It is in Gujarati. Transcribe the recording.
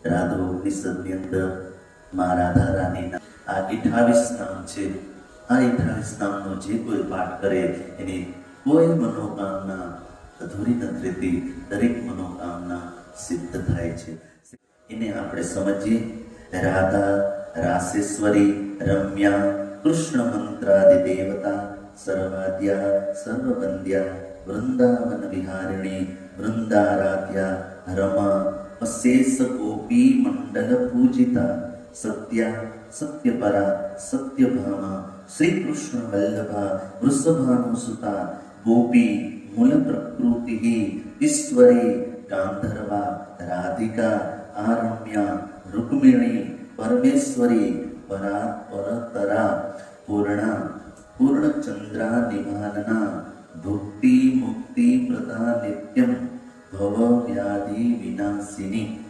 રાધો ઉપનિષદની અંદર માં રાધા રાણીના આ 28 નામ છે. આ 28 નામનો જે કોઈ પાઠ કરે એની કોઈ મનોકામના અધૂરી નથી રહેતી. દરેક મનોકામના સિદ્ધ થાય છે. એને આપણે સમજીએ. રાધા રાસેશ્વરી રમ્યા કૃષ્ણ મંત્રાદિ દેવતા સર્વાદ્યા સર્વવંદ્યા વૃંદાવન વિહારિણી વૃંદારાધ્યા રમા અશેષ ગોપી મંડલ પૂજિતા સત્યા સત્યપરા સત્યભામા શ્રી કૃષ્ણ વલ્લભા વૃષભાનુસુતા ગોપી મૂળ પ્રકૃતિ ઈશ્વરી ગાંધર્વા રાધિકા આરમ્યા રૂક્મિણી પરમેશ્વરી પરા પરતરા પૂર્ણા પૂર્ણચંદ્રા નિભાનના ભુક્તિ મુક્તિ પ્રદા નિત્યમ ભવ વ્યાધિ વિનાશિની